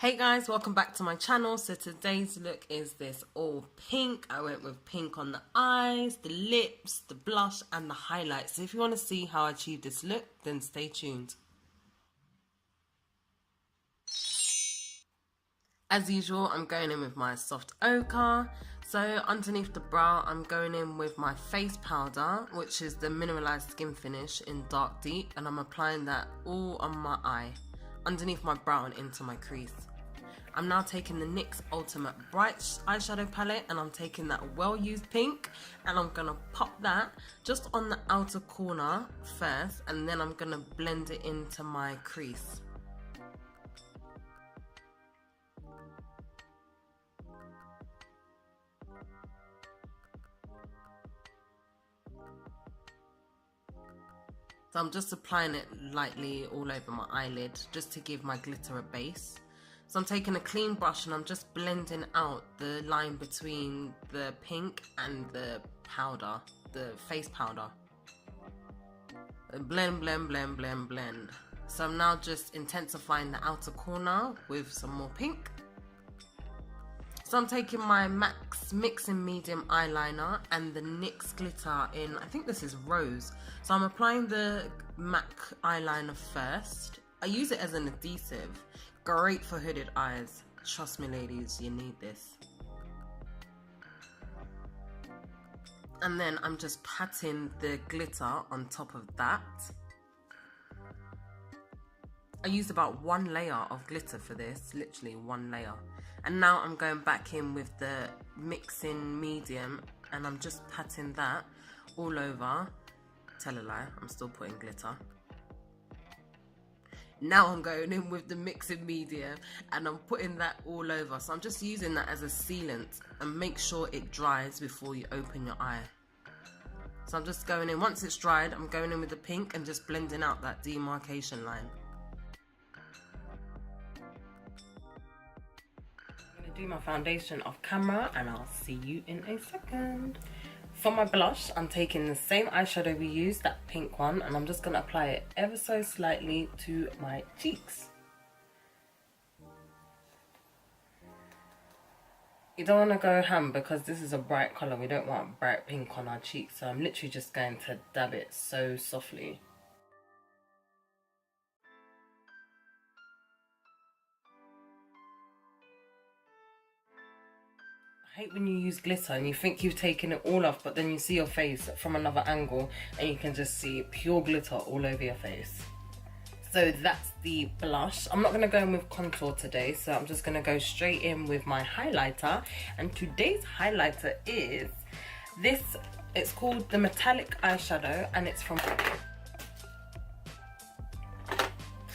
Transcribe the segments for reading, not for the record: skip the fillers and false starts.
Hey guys, welcome back to my channel. So today's look is this all pink. I went with pink on the eyes, the lips, the blush and the highlights. So if you want to see how I achieved this look, then stay tuned. As usual, I'm going in with my soft ochre. So underneath the brow, I'm going in with my face powder, which is the mineralized skin finish in dark deep, and I'm applying that all on my eye, underneath my brow and into my crease. I'm now taking the NYX Ultimate Bright eyeshadow palette, and I'm taking that well-used pink, and I'm gonna pop that just on the outer corner first, and then I'm gonna blend it into my crease. So I'm just applying it lightly all over my eyelid just to give my glitter a base. So I'm taking a clean brush and I'm just blending out the line between the pink and the powder, the face powder. Blend, blend, blend, blend, blend. So I'm now just intensifying the outer corner with some more pink. So I'm taking my MAC Mix in Medium eyeliner and the NYX glitter in, I think this is Rose. So I'm applying the MAC eyeliner first. I use it as an adhesive. Great for hooded eyes. Trust me ladies, you need this. And then I'm just patting the glitter on top of that. I used about one layer of glitter for this, literally one layer. And now I'm going back in with the Mix in Medium and I'm just patting that all over. Tell a lie, I'm still putting glitter. Now I'm going in with the Mix in Medium and I'm putting that all over. So I'm just using that as a sealant, and make sure it dries before you open your eye. So I'm just going in, once it's dried, I'm going in with the pink and just blending out that demarcation line. I'm going to do my foundation off camera and I'll see you in a second. For my blush, I'm taking the same eyeshadow we used, that pink one, and I'm just going to apply it ever so slightly to my cheeks. You don't want to go ham because this is a bright colour. We don't want bright pink on our cheeks, so I'm literally just going to dab it so softly. I hate when you use glitter and you think you've taken it all off, but then you see your face from another angle and you can just see pure glitter all over your face. So that's the blush. I'm not going to go in with contour today, so I'm just going to go straight in with my highlighter. And today's highlighter is this. It's called the Metallic Eyeshadow and it's from...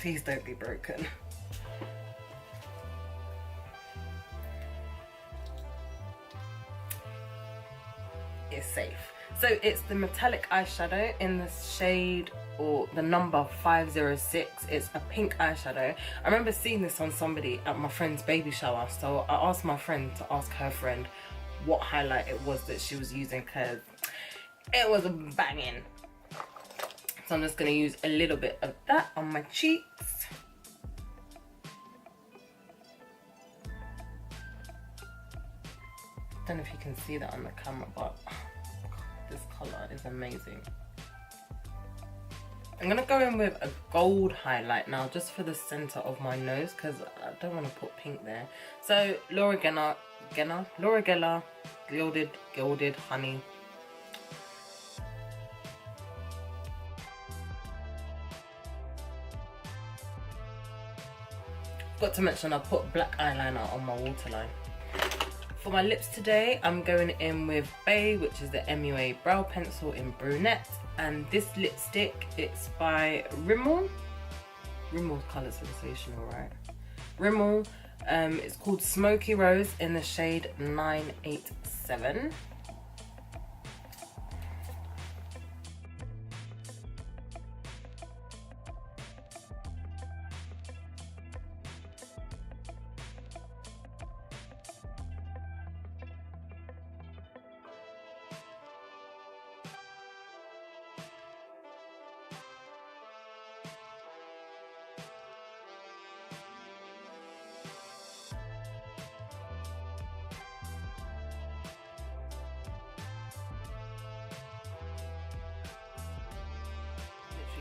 Please don't be broken. Is safe. So it's the Metallic Eyeshadow in the shade, or the number 506. It's a pink eyeshadow. I remember seeing this on somebody at my friend's baby shower, so I asked my friend to ask her friend what highlight it was that she was using, because it was banging. So I'm just going to use a little bit of that on my cheeks. I don't know if you can see that on the camera, but this colour is amazing. I'm gonna go in with a gold highlight now, just for the centre of my nose, because I don't want to put pink there. So Laura Geller Gilded Honey. Forgot to mention I put black eyeliner on my waterline. For my lips today, I'm going in with Bay, which is the MUA brow pencil in brunette, and this lipstick, it's by Rimmel. Rimmel's colour sensational, right? Rimmel. It's called Smoky Rose in the shade 987.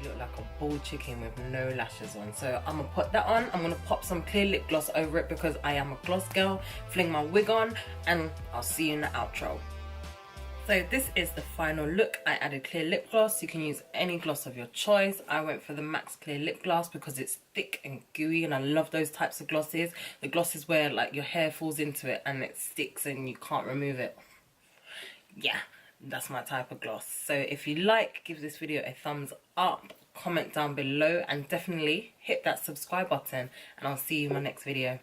You look like a bald chicken with no lashes on. So I'm gonna put that on. I'm gonna pop some clear lip gloss over it because I am a gloss girl. Fling my wig on and I'll see you in the outro. So this is the final look. I added clear lip gloss. You can use any gloss of your choice. I went for the Max Clear Lip Gloss because it's thick and gooey and I love those types of glosses. The glosses where like your hair falls into it and it sticks and you can't remove it. Yeah, that's my type of gloss. So if you like, give this video a thumbs up, comment down below and definitely hit that subscribe button and I'll see you in my next video.